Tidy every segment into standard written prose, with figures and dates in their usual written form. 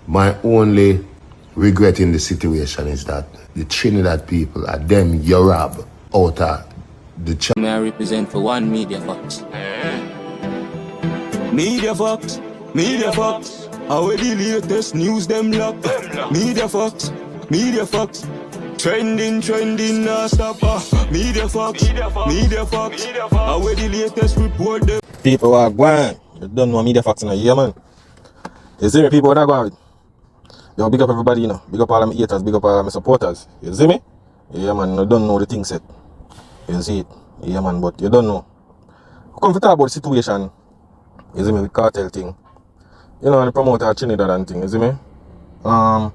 My only regret in the situation is that the Trinidad people are them you rob out of the May I represent for one MEDIAFACTS. MEDIAFACTS, MEDIAFACTS. How the latest news them lock. MEDIAFACTS, MEDIAFACTS. Trending, nah stop. MEDIAFACTS, MEDIAFACTS. How the latest report them. People are going. You don't know MEDIAFACTS in a year, man. You see me, people that go out. Yo, big up everybody, you know. Big up all my haters, big up all my supporters. You see me? Yeah, man, you don't know the thing set. You see it? Yeah, man, but you don't know. Come to talk about the situation. You see me, with cartel thing. You know, the promoter of Trinidad and thing, you see me? My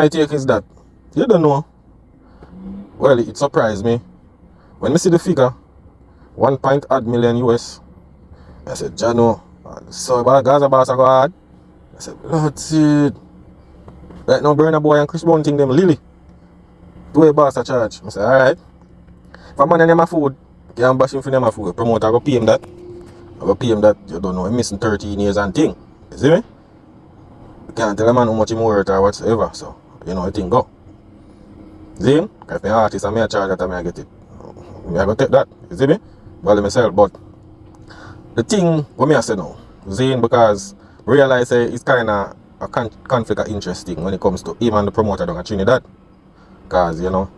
take is that, you don't know. Well, it surprised me. When I see the figure, 1.8 million US, I said, Jano, so Gaza boss go hard. I said, that's it. Right now, Burna Boy and Chris Brown thing them Lily. 2 boss a charge. I said, alright. If a man in my food, can't bash him for my food. Promoter, I go pay him that. I go pay him that, you don't know, I'm missing 13 years and thing. You see me? You can't tell a man how much he worth or whatsoever. So, you know, I think go. See him? If I'm an artist, I'm a charge that I get it. I go take that. You see me? Value myself. But the thing, what I say now, Zane, because I realize it's kind of a conflict of interest thing when it comes to him and the promoter down at Trinidad. Because, you know,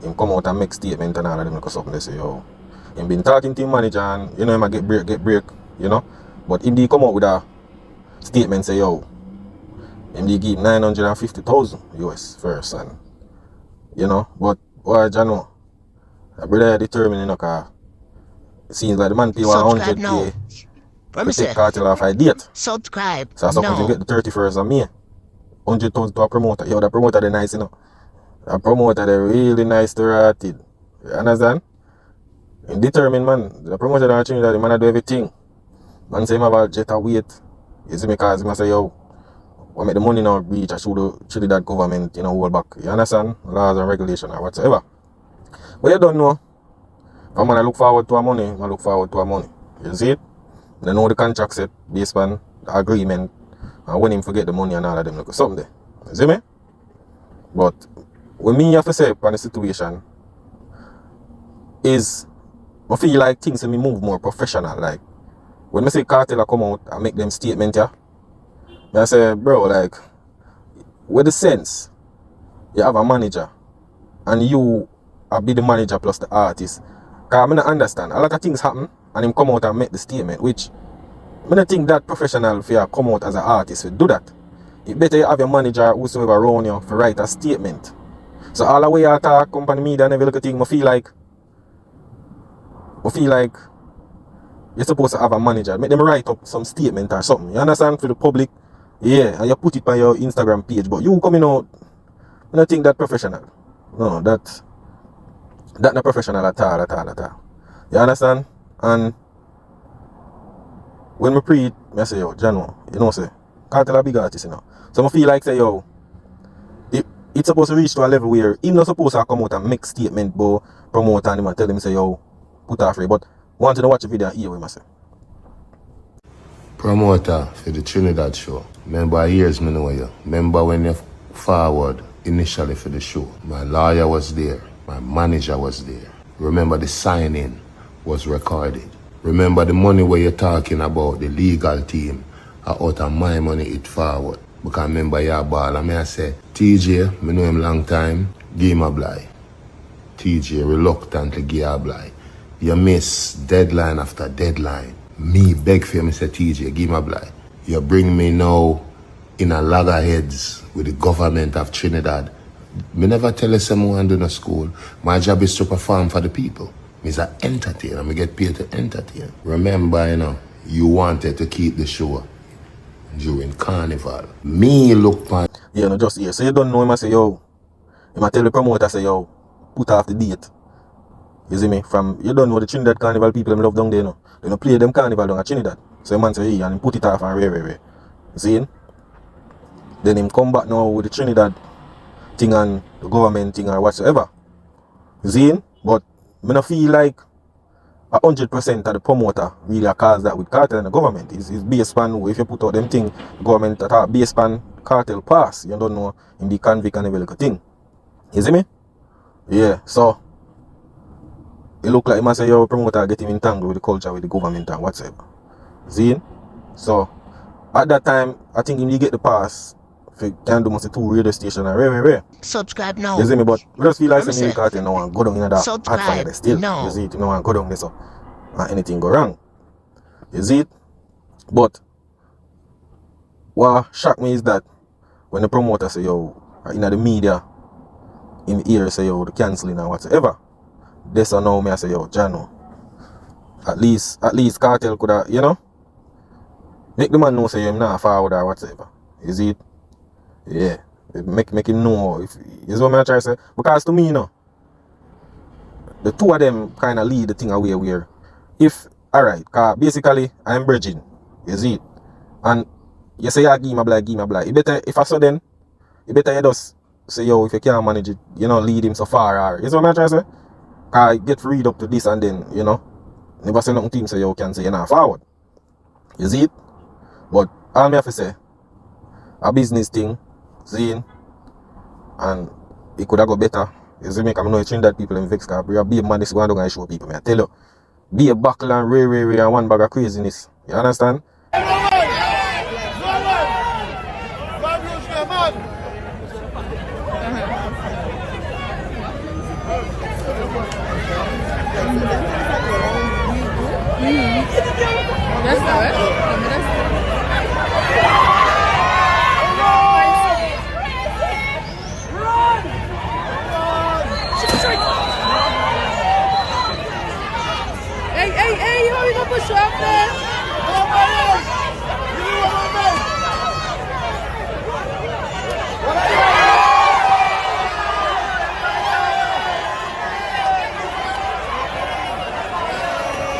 him come out and make statement and all of them because something they say, yo, him been talking to him manager and, you know, him a get break, you know. But him did come out with a statement say, yo, him did give 950,000 US first and, you know, but what you know, a brother determined, you know, because it seems like the man pay 100K to take Kartel off a date. Subscribe. So I suppose you get the 31st of May. 100,000 to a promoter. Yo, the promoter they nice, you know. The promoter they really nice to rotted. You understand? And determined, man. The promoter don't change that. The man do everything. Man say him have a jet of weight. You see me, cause he say, yo, we make the money now reach I should the Trinidad government, you know, hold back. You understand? Laws and regulation or whatsoever. But you don't know. If a man look forward to a money, I look forward to a money. You see it? They know the contract set based on the agreement. And when him forget the money and all of them, look something there. You see me? But when me have to say upon the situation is I feel like things in me move more professional. Like when I say Kartel come out and make them statement, yeah, I say, bro, like with the sense you have a manager and you be the manager plus the artist. Cause I don't understand. A lot of things happen and him come out and make the statement, which I don't think that professional for you come out as an artist will do that. It better you have your manager whosoever around you for write a statement. So all the way you talk company media and every little thing, I feel like you're supposed to have a manager. Make them write up some statement or something. You understand? For the public. Yeah, and you put it on your Instagram page. But you coming out, I don't think that professional. No, that not professional at all. You understand? And when we pre it, I say, yo, Jano, you know, say, Kartel a big artist, you know. So I feel like, say, yo, it's supposed to reach to a level where he's not supposed to come out and make statement, but promote and him and tell him, say, yo, put her free. But want to watch the video and hear what I say. promoter for the Trinidad show. Remember years me know you. Remember when you forward initially for the show. My lawyer was there. My manager was there. Remember the signing was recorded. Remember the money where you're talking about, the legal team, out of my money it forward. Because remember your ball, and I say, TJ, me know him long time, give him a blind. TJ reluctantly give a blind. You miss deadline after deadline. Me beg for him, say, TJ, give him a blind. You bring me now in a loggerheads with the government of Trinidad. Me never tell you someone do no school. My job is to perform for the people. Me's an entertainer. I get paid to entertain. Remember, you know, you wanted to keep the show during Carnival. Me look for... Yeah, no, just here. So you don't know him, I say, yo. Him I tell the promoter, say, yo, put off the date. You see me? From, you don't know the Trinidad Carnival people, them love down there, no. They don't play them Carnival down at Trinidad. So the man say, hey, and him put it off and re. You see him? Then him come back now with the Trinidad thing and the government thing or whatsoever. You see him? But I don't feel like 100% of the promoter really cause that with cartel and the government. Is based on if you put out them thing, government that are based on cartel pass. You don't know in the convict and every little thing. You see me? Yeah, so it look like you say your promoter get him entangled with the culture, with the government and whatsoever. See? So at that time, I think if you get the pass, if you can do most 2 radio stations and rare. Subscribe now. You see me? But I just feel like Let me saying say, cartel no one go down in that hard fire subscribe there still. now. You see it? No one go down there so and anything go wrong. You see it? But what shocked me is that when the promoter say yo, in the media, in the ear say yo, the cancelling and whatsoever. This or now me I say yo, Jano. At least cartel could have, you know, make the man know say him not forward or whatsoever. You see it? Yeah. Make him know if is what I try to say. Because to me, you know, the two of them kind of lead the thing away where if alright, cause basically I'm bridging. You see it? And you say yeah, give me a blind. You better if I saw then, you better you just say yo, if you can't manage it, you know, lead him so far or is what I try to say? Cause get read up to this and then, you know, never say nothing to him say yo can say you're not forward. You see it? But all me have to say, a business thing, seeing, and it could have got better. You see me, I know Trinidad people in Vybz Kartel, be a man this one don't show people. I tell you, be a buckle and ray and one bag of craziness. You understand? That's good. Hey, you want me to push you up there?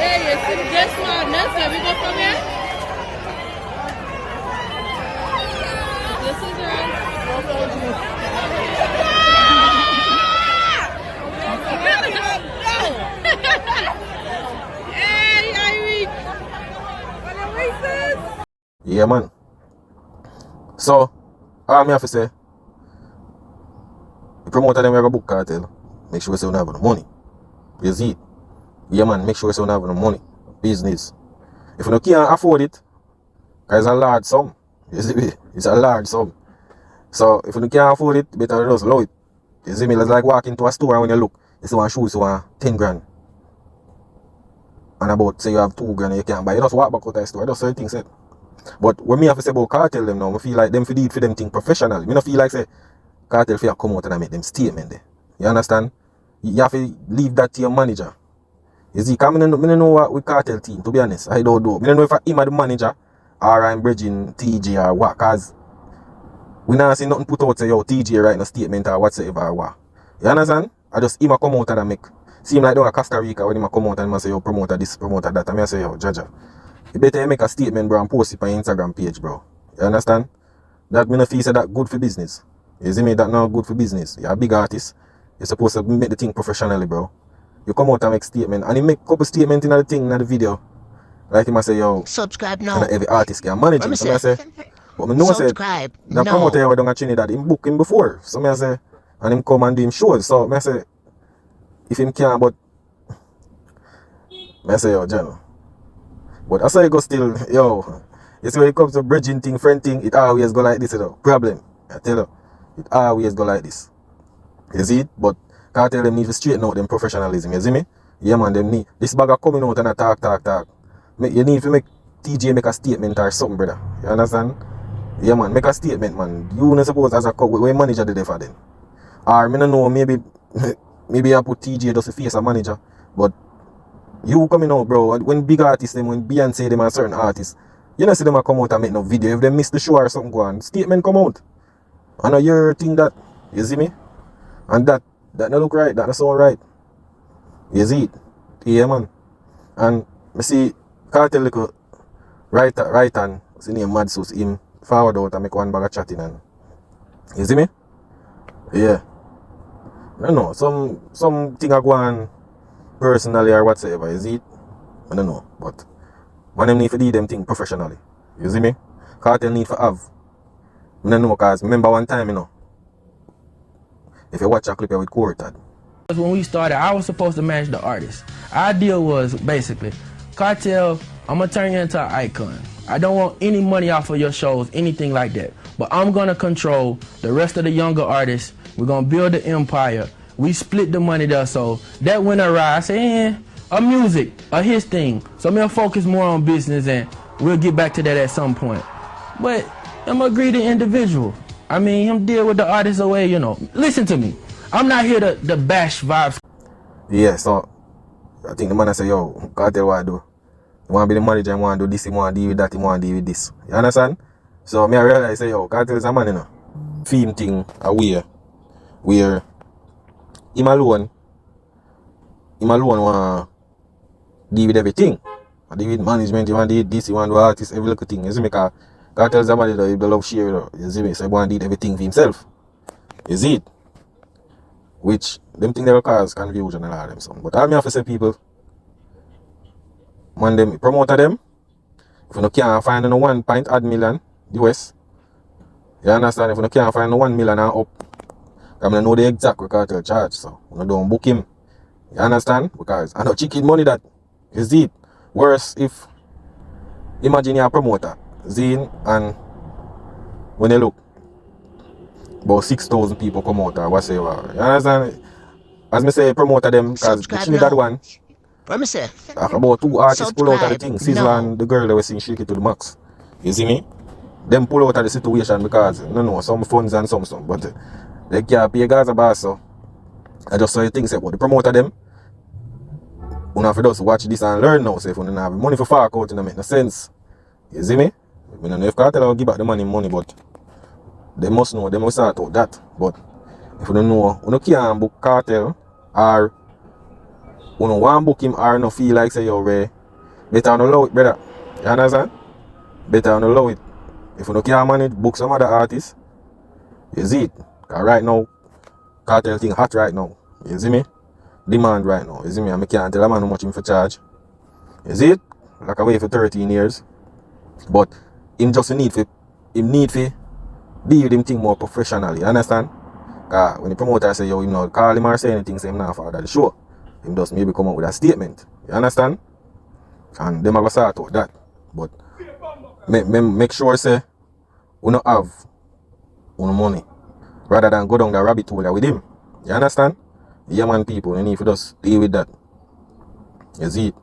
Hey, you see this one? That's where we go from here. This is Yeah, man. So, all me have to say, the promoter them have a book cartel. Make sure you don't have no money. You see it? Yeah, man. Make sure you don't have no money. Business. If you can't afford it, because it's a large sum. You see me? It's a large sum. So, if you can't afford it, better just allow it. You see me? It's like walk into a store and when you look, you see one shoes, you want 10 grand. And about, say you have 2 grand and you can't buy. You just walk back out of the store. That's how things said. But when me have to say about cartel them now, I feel like them for do it for them thing professional. I don't feel like say cartel for you come out and make them statement there. You understand? You have to leave that to your manager. You see, because I don't know what with cartel team, to be honest. I don't know. I don't know if I'm the manager or I'm bridging TJ or what, because we not see nothing put out say yo TJ write a statement or whatsoever or what. You understand? I just him come out and make seem like down in Costa Rica when him come out and say yo promoter this, promoter that. And I say yo Jaja. You better make a statement, bro, and post it on your Instagram page, bro. You understand? That me no feel say that good for business. You see me? That not good for business. You're a big artist. You're supposed to make the thing professionally, bro. You come out and make statement, and you make a couple statements in the thing in the video. Like him I say, yo, subscribe now. and every artist can manage him. So I say, but me know subscribe say that promoter here down in Trinidad, him book him before. So me I say, and him come and do him shows. So me I say, if him can, but me I say, yo, John. But I say go still, yo, you see when it comes to bridging thing, friend thing, it always go like this, you know. Problem. I tell you, it always go like this. You see it? But cartel them need to straighten out them professionalism, you see me? Yeah man, them need this bag of coming out and a talk. You need to make TJ make a statement or something, brother. You understand? Yeah man, make a statement, man. You not supposed as a when manager did for them. Or me no know, maybe I put TJ just to face a manager, but you coming out, bro, when big artists them, when Beyonce them and certain artists, you know see them a come out and make no video. If they miss the show or something go on, statement come out. And you think that, you see me? And that not look right, that not sound right. You see it? Yeah man. And I see Kartel little right hand, see name Mad Sus, him forward out and make one bag of chatting and you see me? Yeah. No, something I go on personally or whatsoever, you see it? I don't know, but man them need to do them thing professionally. You see me? Cartel need to have. I don't know, cause remember one time, you know, if you watch a clip here with Quartet. When we started, I was supposed to manage the artist. Our deal was basically, Kartel, I'm gonna turn you into an icon. I don't want any money off of your shows, anything like that. But I'm gonna control the rest of the younger artists. We're gonna build the empire. We split the money there, so that went awry. I said, a music, his thing. So I'm gonna focus more on business, and we'll get back to that at some point. But I'm a greedy individual. I mean, him deal with the artist away, you know. Listen to me. I'm not here to bash Vybz. Yeah, so I think the man say, yo, Kartel what I do. He want to be the manager, he want to do this, he want to deal with that, he want to deal with this. You understand? So me I realize, say, yo, Kartel is a man, you know. Theme thing aware where him alone want to deal with everything. I deal with management, he want to do this, he want to do artists, every little thing. You see me? Because Kartel is a man, he love share, you see me? So he want to do everything for himself. You see it? Which them thing they will cause confusion and all them something. But all me have to say, people, when them promoter them, if you can't find no 1.8 million US, you understand? If you can't find no 1 million and up, I mean, I know the exact Kartel charge, so you don't book him. You understand? Because I know chicken money that is it. Worse if imagine you're a promoter, Zine, and when you look, about 6,000 people come out or whatever. You understand? As me say, promoter them because the Trinidad one. About 2 artists pull out of the thing. Sizzla and the girl that was sing Shake It to the Max. You see me? Them pull out of the situation because no, some funds and some. But they can't pay Gaza boss, so I just saw you think say about the promoter them. You have to just watch this and learn now. So if you don't have money for fork out, it don't make no sense. You see me? I don't know if Kartel will give back the money, but they must know, they must sort out that. But if you don't know, you can't book Kartel or you don't want to book him or no feel like say, yo, Ray, better not allow it, brother. You understand? Better not allow it. If you can't manage, book some other artists. You see it? Because right now, Kartel thing hot right now. You see me? Demand right now. You see me? I can't tell a man how much him for charge. You see it? Like I wait for 13 years. But him just need to deal with him thing more professionally, you understand? Because when the promoter say, yo, him not call him or say anything, say him not for the show. Him just maybe come up with a statement, you understand? And them have a sort out that. But make sure say, we don't have money. Rather than go down the rabbit hole with him. You understand? Yeah man people, you need to just deal with that. You see it?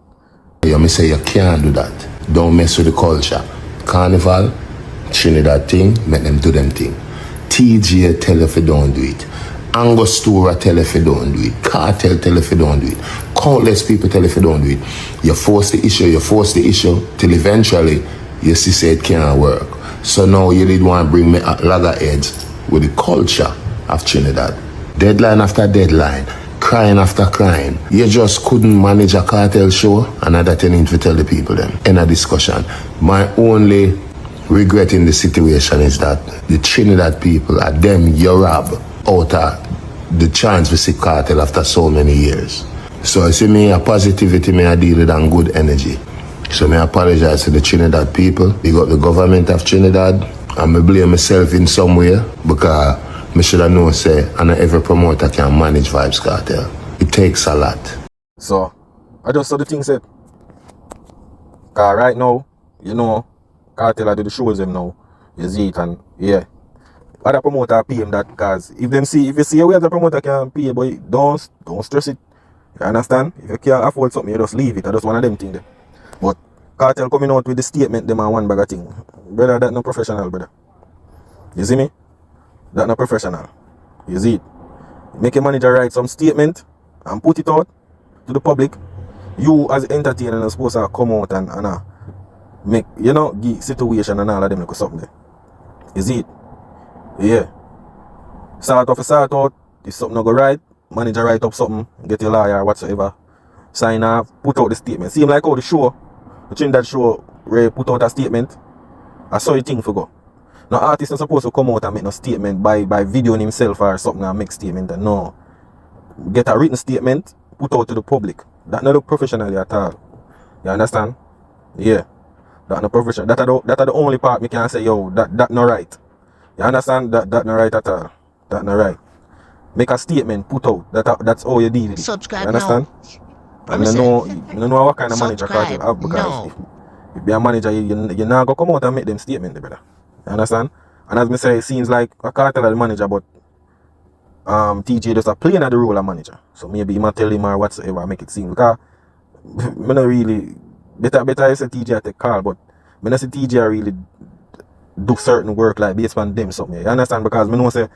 You may say you can't do that. Don't mess with the culture. Carnival, Trinidad thing, make them do them thing. TJ tell if you don't do it. Angostura tell if you don't do it. Kartel tell if you don't do it. Countless people tell if you don't do it. You force the issue till eventually you see say it can't work. So now you did want to bring me at loggerheads with the culture of Trinidad. Deadline after deadline, crying after crying. You just couldn't manage a Kartel show, and that you need to tell the people them. In a discussion. My only regret in the situation is that the Trinidad people are them you rob out of the chance to see Kartel after so many years. So I see me a positivity, me I deal with and good energy. So me apologize to the Trinidad people. Big up the government of Trinidad. And me blame myself in some way because me should have known say and not every promoter can manage Vybz Kartel. It takes a lot. So I just saw the thing said. Cause right now, you know, Kartel I do the shows them now. You see it and yeah. Other promoter pay him that because if you see a way the promoter can pay, boy, don't stress it. You understand? If you can't afford something, you just leave it. I just one of them things there. But Kartel coming out with the statement them and one bag of thing. Brother, that not professional, brother. You see me? That not professional. You see it? Make a manager write some statement and put it out to the public. You as entertainer are supposed to come out and make, you know, give situation and all of them like something there. You see it? Yeah. Sort out. If something not go right, manager write up something, get your lawyer or whatsoever. Sign off, put out the statement. Seem like how the show, the Trinidad show, Ray put out a statement. I saw a thing for go. Now artist is supposed to come out and make no statement by videoing himself or something and make statement. No. Get a written statement, put out to the public. That not look professionally at all. You understand? Yeah. That no profession. That are the only part me can say, yo, that no right. You understand? That no right at all. That no right. Make a statement, put out. That's how you deal with it. Subscribe You understand? now. And I know what kind of manager Kartel have, because if you're a manager, you not go come out and make them statement, brother. You understand? And as me say, it seems like a Kartel as the manager, but TJ just a playing at the role of manager. So maybe he might tell him or whatsoever, make it seem. Because me not really better I say TJ at the call, but me not say TJ really do certain work like based on them something. You understand? Because me know say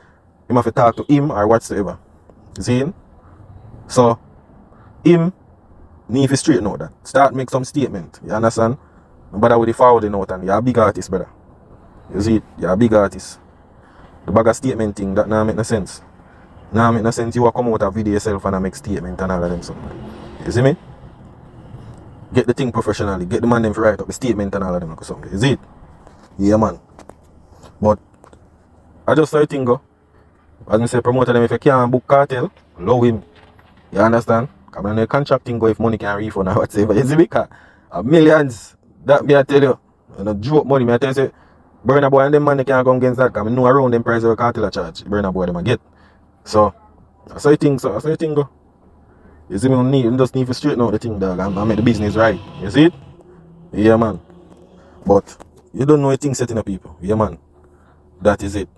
him have to talk to him or whatsoever. You see him? So him need to straighten out that. Start make some statement. You understand? No bother with the forwarding out, and you're a big artist, brother. You see it? You're a big artist. The bag of statement thing, that now make no sense. Now make no sense you will come out a video yourself and make statement and all of them something. You see me? Get the thing professionally. Get the man them to write up the statement and all of them or something. You see it? Yeah, man. But I just saw a thing go. As I say, promoter them, if you can't book Kartel, allow him. You understand? Because when the contracting go, if money can refund or whatever. You see, because millions, that me I tell you, and a joke money, me I tell you, say, Burna Boy and them man, they can't come against that, because I know around them price of Kartel a charge. Burna Boy them a get. So, I saw a thing, go. You see, you just need to straighten out the thing, dog, and make the business right. You see it? Yeah, man. But, you don't know a thing setting up people. Yeah, man. That is it.